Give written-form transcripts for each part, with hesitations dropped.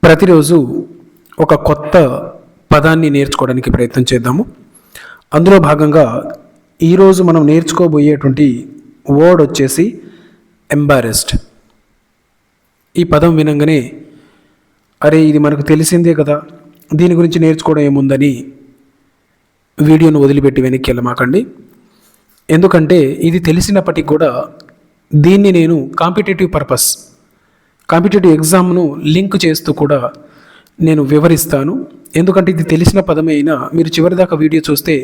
ప్రతిరోజు ఒక కొత్త పదాన్ని నేర్చుకోవడానికి ప్రయత్నం చేద్దాము. అందులో భాగంగా ఈరోజు మనం నేర్చుకోబోయేటువంటి వర్డ్ వచ్చేసి ఎంబారెస్డ్. ఈ పదం వినంగానే అరే ఇది మనకు తెలిసిందే కదా, దీని గురించి నేర్చుకోవడం ఏముందని వీడియోను వదిలిపెట్టి వెనక్కి వెళ్ళమాకండి. ఎందుకంటే ఇది తెలిసినప్పటికీ కూడా దీన్ని నేను కాంపిటేటివ్ ఎగ్జామ్ను లింక్ చేస్తూ కూడా నేను వివరిస్తాను. ఎందుకంటే ఇది తెలిసిన పదమే అయినా మీరు చివరిదాకా వీడియో చూస్తే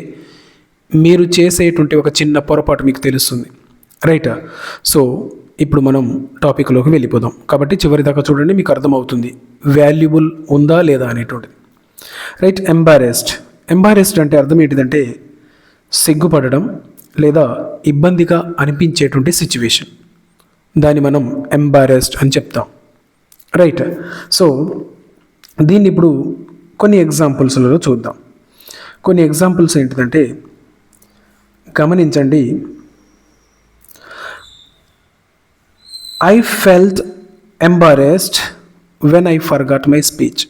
మీరు చేసేటువంటి ఒక చిన్న పొరపాటు మీకు తెలుస్తుంది, రైటా? సో ఇప్పుడు మనం టాపిక్లోకి వెళ్ళిపోదాం. కాబట్టి చివరిదాకా చూడండి, మీకు అర్థమవుతుంది వాల్యుబుల్ ఉందా లేదా అనేటువంటిది. రైట్, ఎంబారెస్డ్ అంటే అర్థం ఏంటిదంటే సిగ్గుపడడం లేదా ఇబ్బందిగా అనిపించేటువంటి సిచ్యువేషన్, దాన్ని మనం ఎంబారెస్డ్ అని చెప్తాం, రైట్? సో దీన్ని ఇప్పుడు కొన్ని ఎగ్జాంపుల్స్లలో చూద్దాం. కొన్ని ఎగ్జాంపుల్స్ ఏంటిదంటే గమనించండి. I felt embarrassed when I forgot my speech.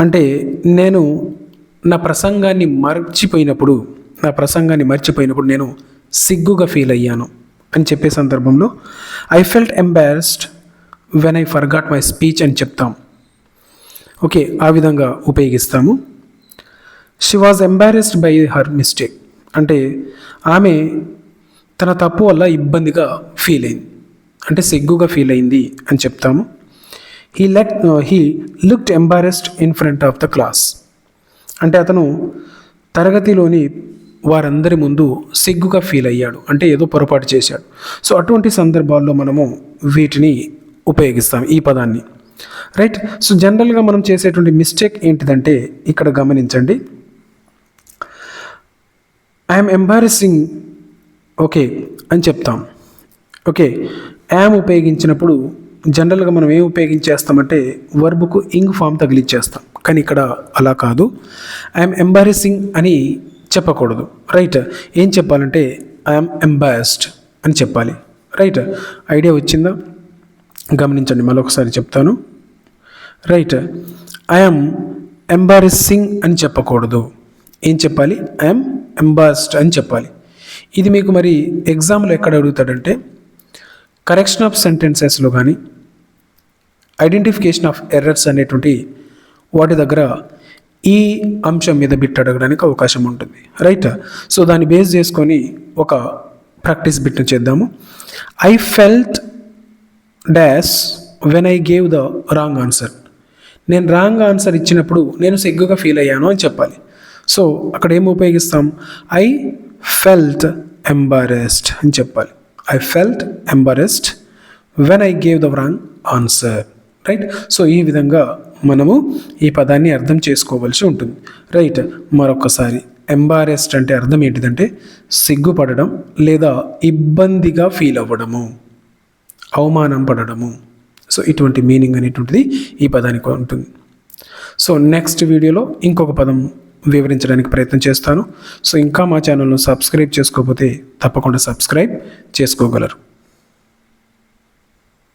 అంటే నేను నా ప్రసంగాన్ని మర్చిపోయినప్పుడు నేను సిగ్గుగా ఫీల్ అయ్యాను అని చెప్పే సందర్భంలో I felt embarrassed when I forgot my speech అని చెప్తాం. ఓకే, ఆ విధంగా ఉపయోగిస్తాము. She was embarrassed by her mistake అంటే ఆమె తన తప్పు వల్ల ఇబ్బందిగా ఫీల్ అయింది, అంటే సిగ్గుగా ఫీల్ అయింది అని చెప్తాము. He looked embarrassed in front of the class అంటే అతను తరగతిలోని వారందరి ముందు సిగ్గుగా ఫీల్ అయ్యాడు, అంటే ఏదో పొరపాటు చేశాడు. సో అటువంటి సందర్భాల్లో మనము వీటిని ఉపయోగిస్తాం, ఈ పదాన్ని, రైట్? సో జనరల్గా మనం చేసేటువంటి మిస్టేక్ ఏంటిదంటే ఇక్కడ గమనించండి. ఐఎమ్ ఎంబారెసింగ్ ఓకే అని చెప్తాం. ఓకే, యామ్ ఉపయోగించినప్పుడు జనరల్గా మనం ఏం ఉపయోగించేస్తామంటే వర్బుకు ఇంగ్ ఫామ్ తగిలిచ్చేస్తాం, కానీ ఇక్కడ అలా కాదు. ఐఎమ్ ఎంబారెసింగ్ అని చెప్పకూడదు, రైట్? ఏం చెప్పాలంటే ఐఎమ్ ఎంబారెస్డ్ అని చెప్పాలి, రైట్? ఐడియా వచ్చిందా? గమనించండి, మరొకసారి చెప్తాను, రైట్? ఐఎమ్ ఎంబారెసింగ్ అని చెప్పకూడదు. ఏం చెప్పాలి? ఐఎమ్ ఎంబారెస్డ్ అని చెప్పాలి. ఇది మీకు మరి ఎగ్జామ్లో ఎక్కడ అడుగుతాడంటే కరెక్షన్ ఆఫ్ సెంటెన్సెస్లో కానీ ఐడెంటిఫికేషన్ ఆఫ్ ఎర్రర్స్ అనేటువంటి వాటి దగ్గర ఈ అంశం మీద బిట్ అడగడానికి అవకాశం ఉంటుంది, రైట్? సో దాన్ని బేస్ చేసుకొని ఒక ప్రాక్టీస్ బిట్ను చేద్దాము. I felt dash when I gave the wrong answer. నేను రాంగ్ ఆన్సర్ ఇచ్చినప్పుడు నేను సిగ్గుగా ఫీల్ అయ్యాను అని చెప్పాలి. సో అక్కడ ఏం ఉపయోగిస్తాం? ఐ ఫెల్ట్ ఎంబారెస్డ్ అని చెప్పాలి. I felt embarrassed when I gave the wrong answer, right? So ఈ విధంగా మనము ఈ పదాన్ని అర్థం చేసుకోవాల్సి ఉంటుంది, రైట్? మరొకసారి, ఎంబారెస్డ్ అంటే అర్థం ఏంటిదంటే సిగ్గుపడడం లేదా ఇబ్బందిగా ఫీల్ అవ్వడము, అవమానం పడడము. సో ఇటువంటి మీనింగ్ అనేటువంటిది ఈ పదానికి ఉంటుంది. సో నెక్స్ట్ వీడియోలో ఇంకొక పదం వివరించడానికి ప్రయత్నం చేస్తాను. సో ఇంకా మా ఛానల్ను సబ్స్క్రైబ్ చేసుకోకపోతే తప్పకుండా సబ్స్క్రైబ్ చేసుకోగలరు.